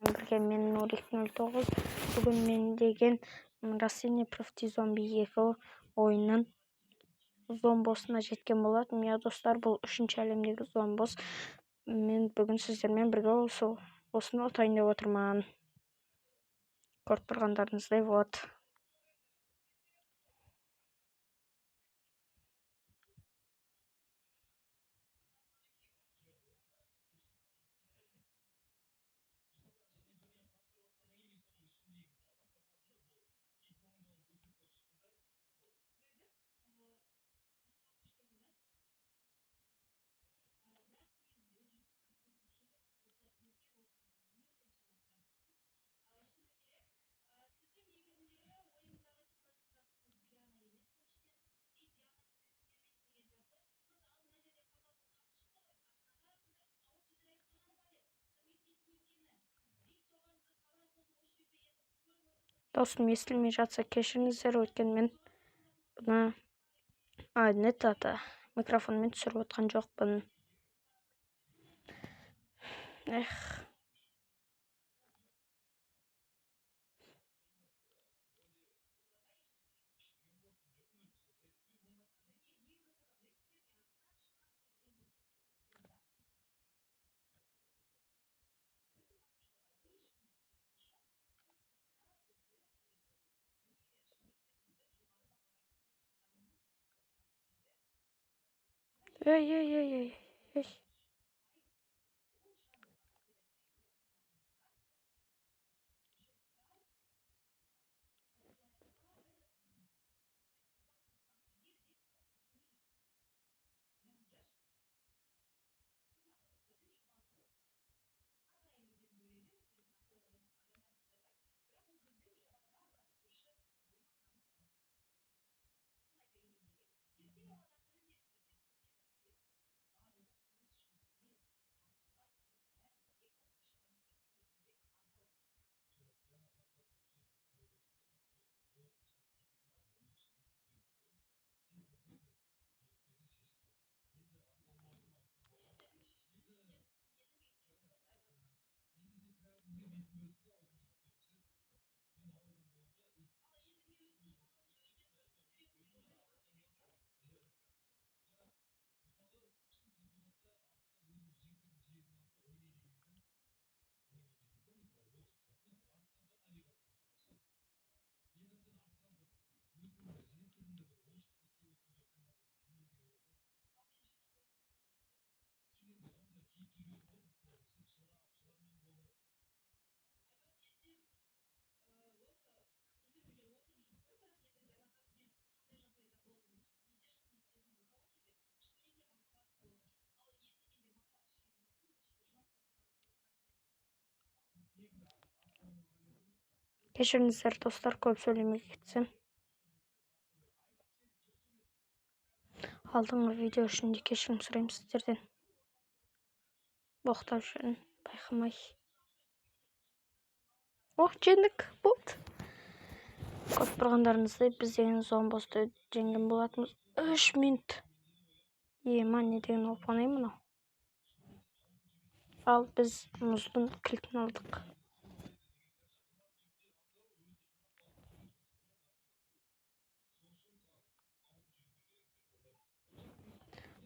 Бірге мен Нурик 09. Бүгін мен деген Рассини Профти Зомби 2 ойынның зомбосына жеткен болатын. Мия достар, бұл 3-ші әлемдегі зомбос. Мен бүгін сіздермен бірге осыны отайын деп отырман. Көріп тұрғандарыңыздай вот. Достым, естілмей жатса кешіріңіздер, өткен мен бұны микрофонмен түсіріп отқан жоқпын. Ей. Кешіріңіздер достар, көп сөйлемей кетсем. Алдыңғы видео үшін де кешірім сұраймын сіздерден. Боқтап жүрін, байқамай. Жеңдік, болды. Көріп тұрғандарыңыздай, біз деген зомбосты жеңген болатымыз 3 минут. Не деген ол панай мұнау. Ал біз мұздың кілтін алдық.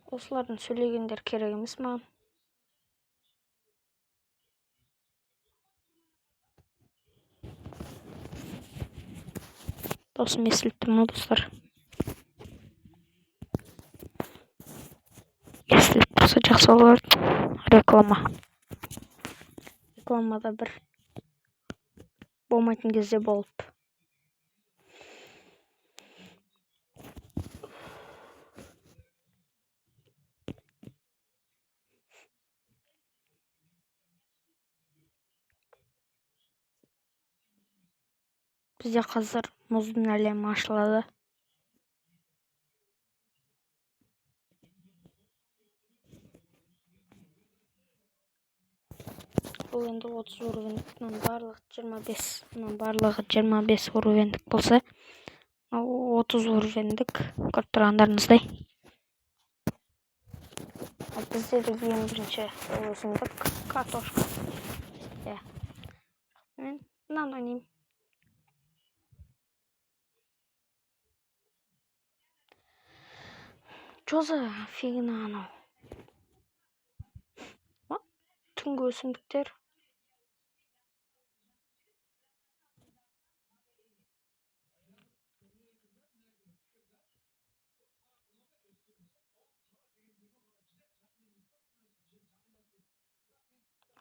Осылардың сөйлегендер керек емес маған. Досым естіліп тұр ма, достар? Естіліп тұрса жақсы olur. Рекламада бір болмайтын кезде болып. Бізде қазір мұздың әлемі ашылады. Бұл енді 30 уровендік, барлығы 25 уровендік болса, 30 уровендік көріп тұрғандарыңыздай. Бізде де ең бірінші өсімдік картошка. Fignan oynayayım. Jose Fignano. Bak, tüm ösümlükler.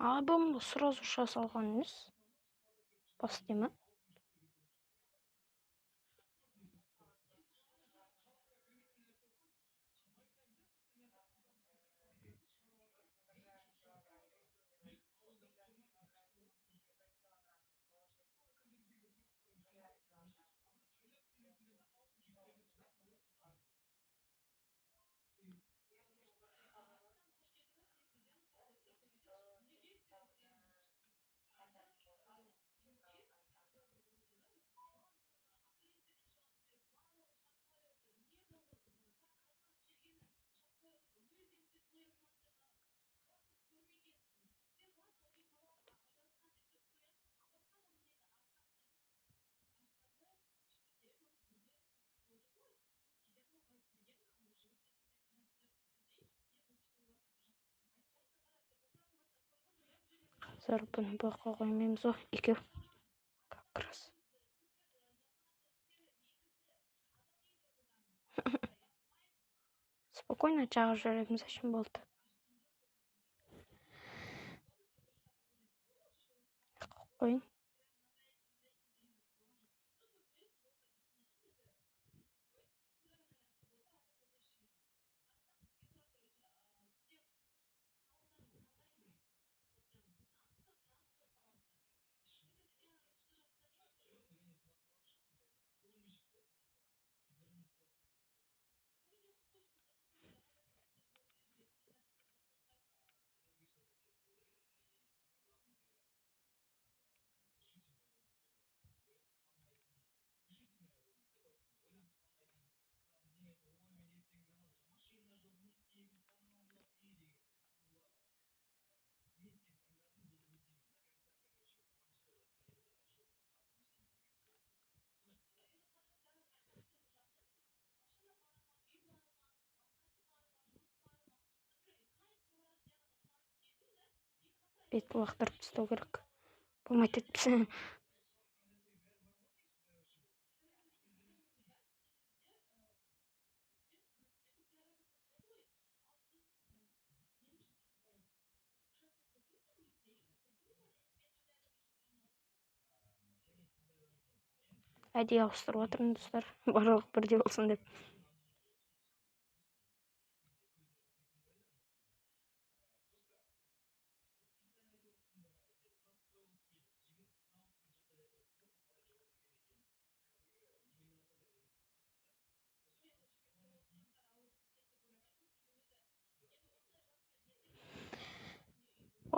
Album сразу сейчас алған емес. Бас деймін. Қазір бұны баққа қоймаймыз ғой, екеу. Как раз. Спокойно жағып жібереміз, зачем болды? Қойын. Бет лақтырып тастау керек. Болмайды етпісі. Әдейі ауыстырып отырмын достар. Барлық бірдей болсын деп.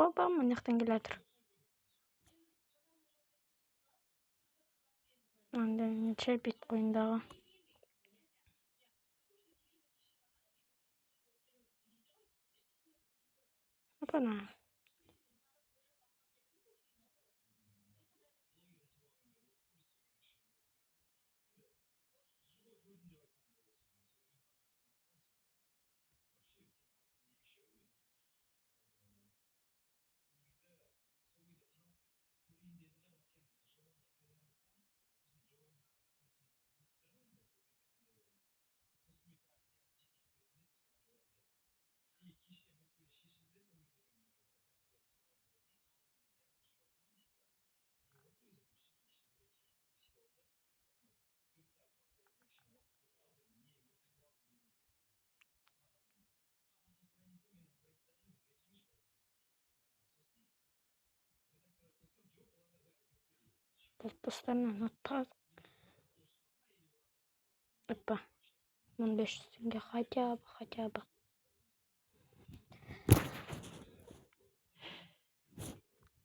Опа, мына жақтан келе жатыр. Неше бет ойындағы. Опана. Бұл достарынан атқа. Опа. 1500 теңге хотя бы.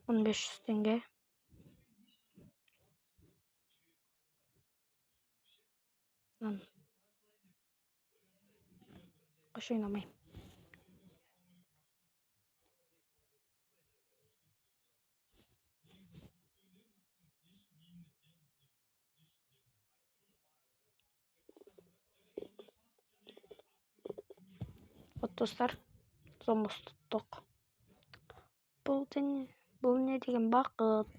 1500 теңге. Қош ойнамайым. Dostlar, zomboz tuttuk. Bu ne деген бақыт.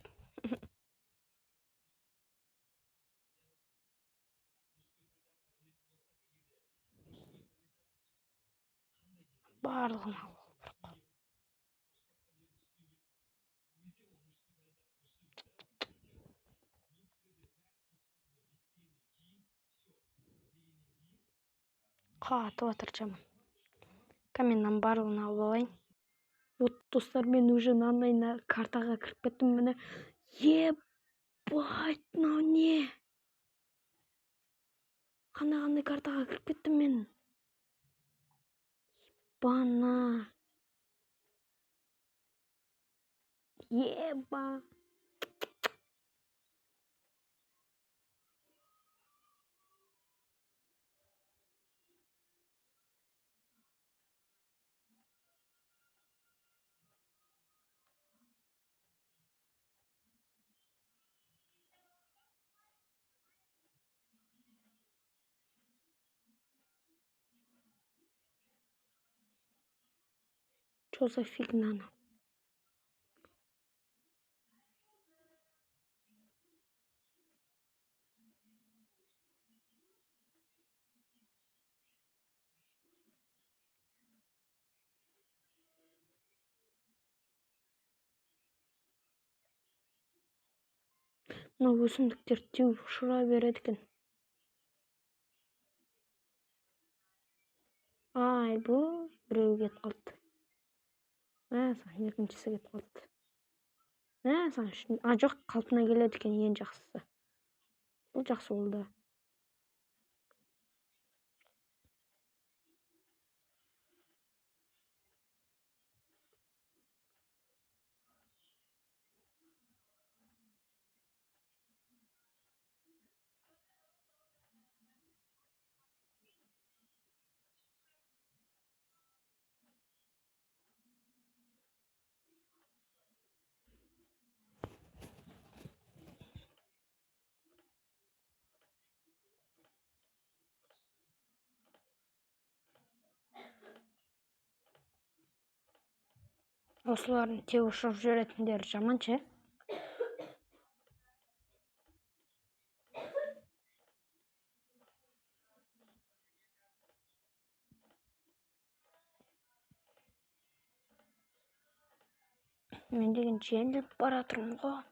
Барлығын ал. Қатып атыр жаман. Каменнан барлығын алып алайын. Вот достар, мен уже мынандай картаға кіріп кеттім. Міне, ебать, мынау не? Қандай картаға кіріп кеттім мен? Бана. Еба. Что за фигня? Мына өсімдіктер теуіп ұшыра береді екен. Ай, бұл біреу кетіп қалды. Екіншісі кетіп қалды. Жоқ, қалпына келеді екен, ең жақсысы. Бұл жақсы болды. Осылардың теуіп ұшып жүретіндері жаман ше. Мен деген жеңіліп бара жатырмын ғой.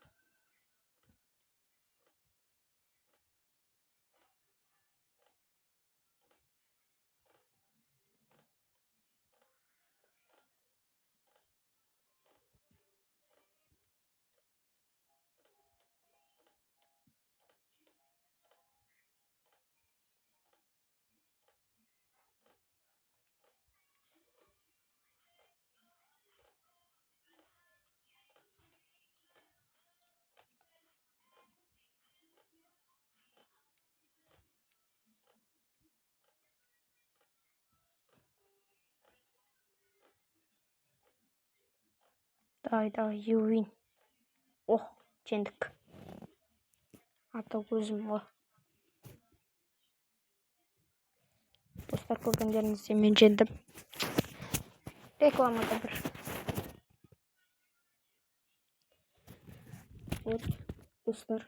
Давай, ювин. Ох, жеңдік. Ата көзім ғой. Достар, көргендеріңізде мен жеңдім. Рекламада бір. Вот, достар,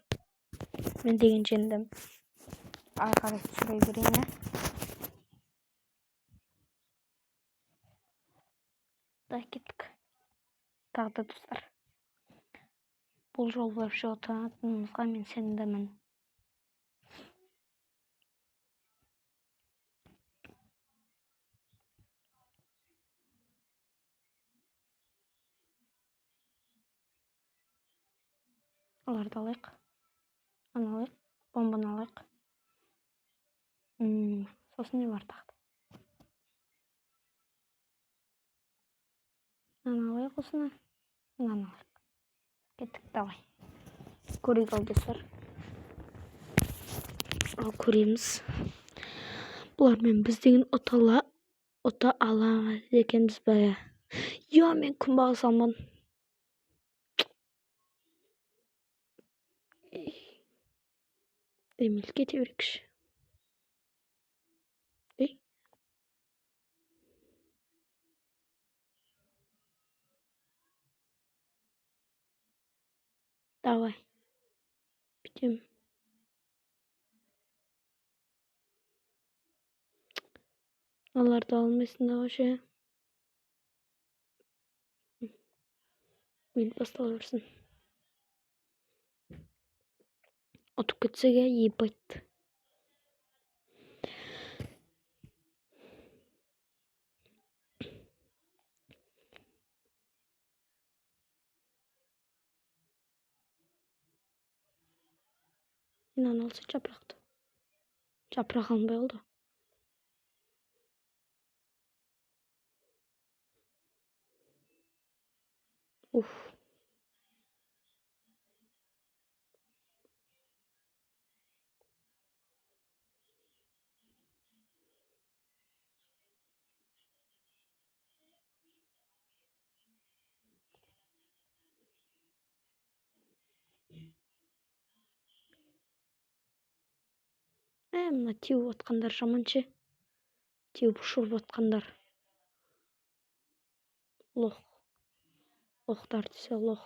мен деген жеңдім. Ары қарай түсіре берейін. Да, кеттік. Тағы да достар. Бұл жол вообще отанатынымызға мен сендімін. Оларды алайық. Аны алайық. Бомбаны алайық. Сосын не бар тағы? Аны алайық осыны. Аны алайық. Кеттік, давай. Көрейік ал достар. Ал көреміз. Бұлармен біз деген ұта аламыз екенбіз бе? Мен күнбағыс алмадым. Демел кете берекші. Давай. Bittim. Allah da almasın da o şey. Bil басталырсың. Отып кетсеге ебайт. Мен алса жапырақты. Жапырақ алынбай қалды. Уф. Мына теуіп отқандар жаманшы. Теуіп ұшырып отқандар. Лох. Лохтар десе лох.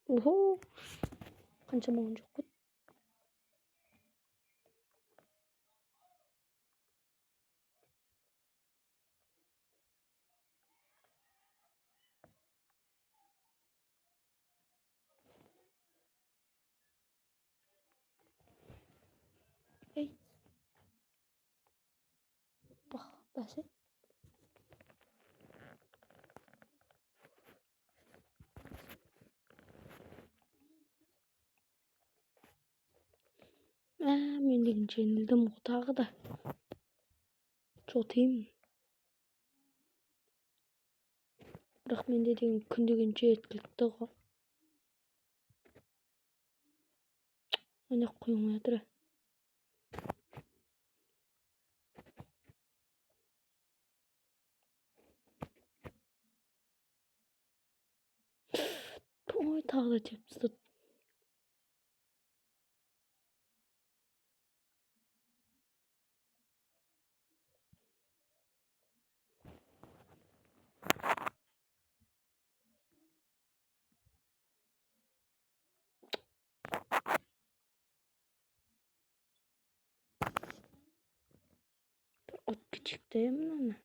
Охо. Қанша болған жоқ қой. Ей. Бақ, бәсе. Мен деген жеңілдім ғой тағы да. Жотайым. Бірақ менде деген күн деген жеткілікті ғой. Ойнақ қоймай жатыр. Ой, тағы да теп тастады. От küçükte mı?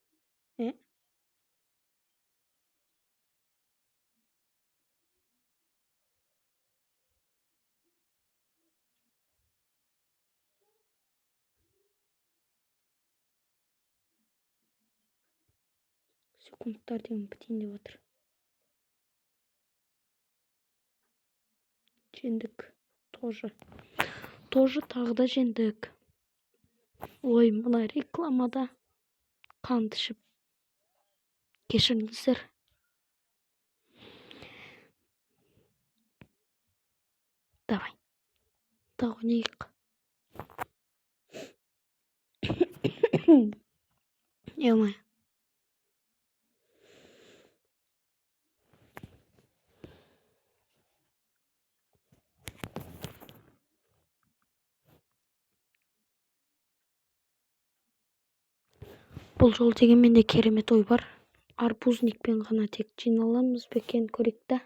Секундтар деген бітейін деп отыр. Жеңдік. Тоже тағы да жеңдік. Ой, мына рекламада қан тышып. Кешіріңіздер. Давай. Тағы ойнайық. Емай. Бұл жол деген менде керемет ой бар. Арбузникпен ғана тек жиналамыз ба екен, көрейік та.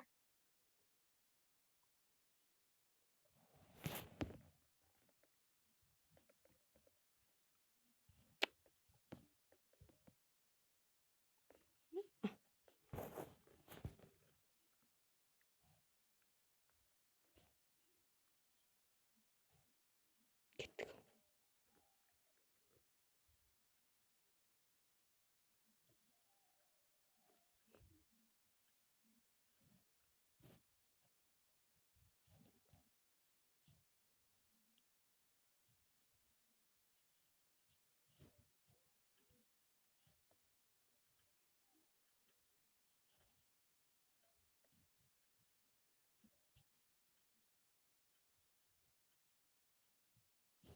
Кеттік.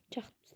Жақсы.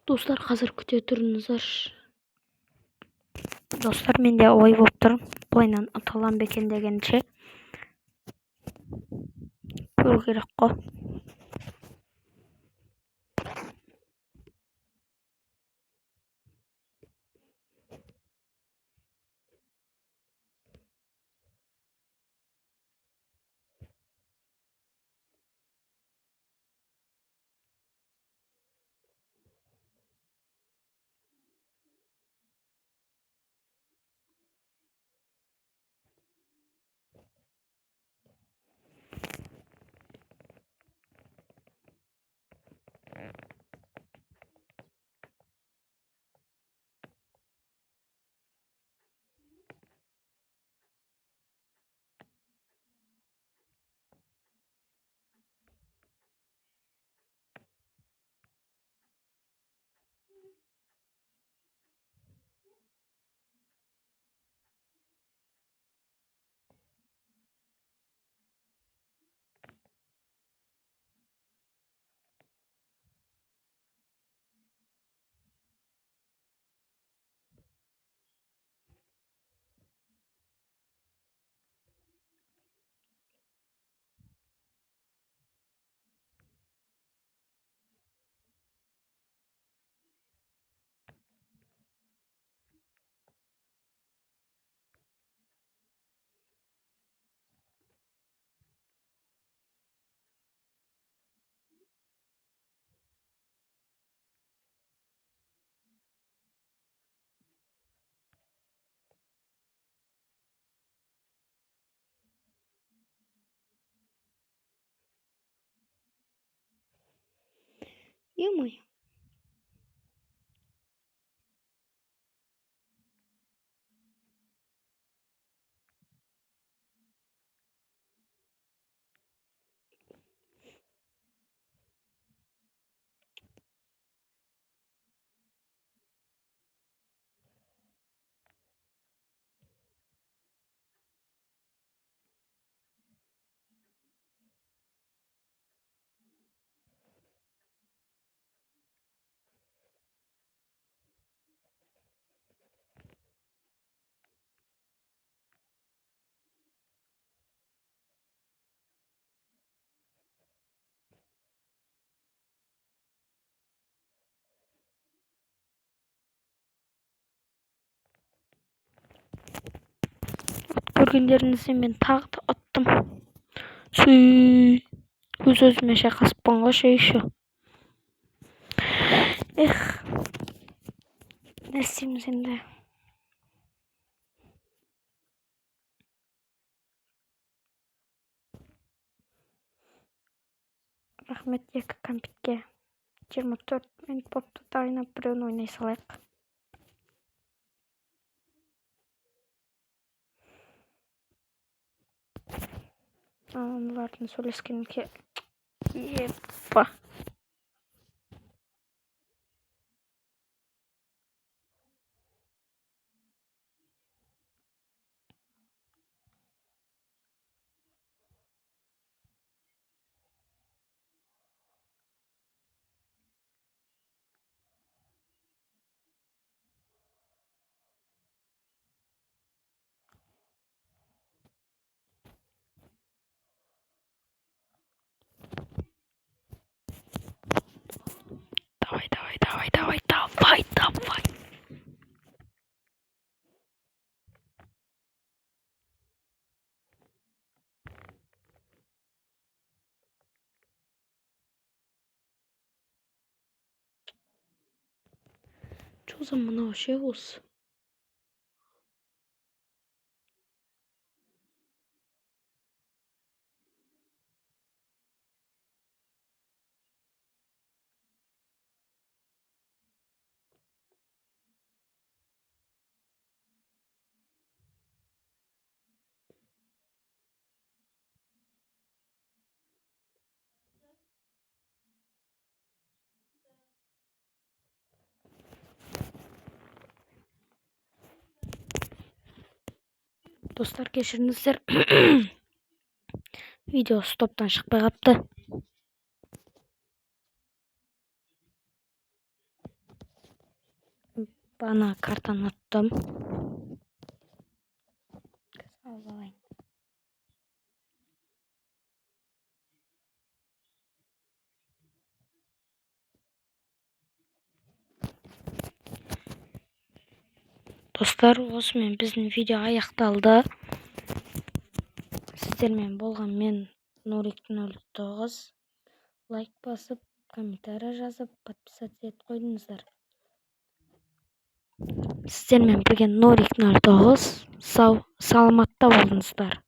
Достар, қазір күте тұрыңыздар. Достар, менде ой болып тұр. Былайынан ұтылам бекен дегенше. Көру керек қой. Е-мое. Көргендеріңізде мен тағы да ұттым. Өз-өзіме шайқаспын ғой еще. Эх, не істейміз енді. Рахмет екі компьютерге. 24 минут болыпты, дайындап біреуін ойнай салайық. Аналардың сөйлескенге епа. Давай. Что за мынау ше осы? Достар, кешіріңіздер. Видео стоптан шықпай қапты. Bana kartаны attım. Al balayım. Dostlar, osымен біздің видео аяқталды. Сіздермен болған мен Нурик 09. Лайк басып, комментарий жазып, подписаться етіп қойдыңыздар. Сіздермен бірге Нурик 09. Сау, саламатта болыңыздар.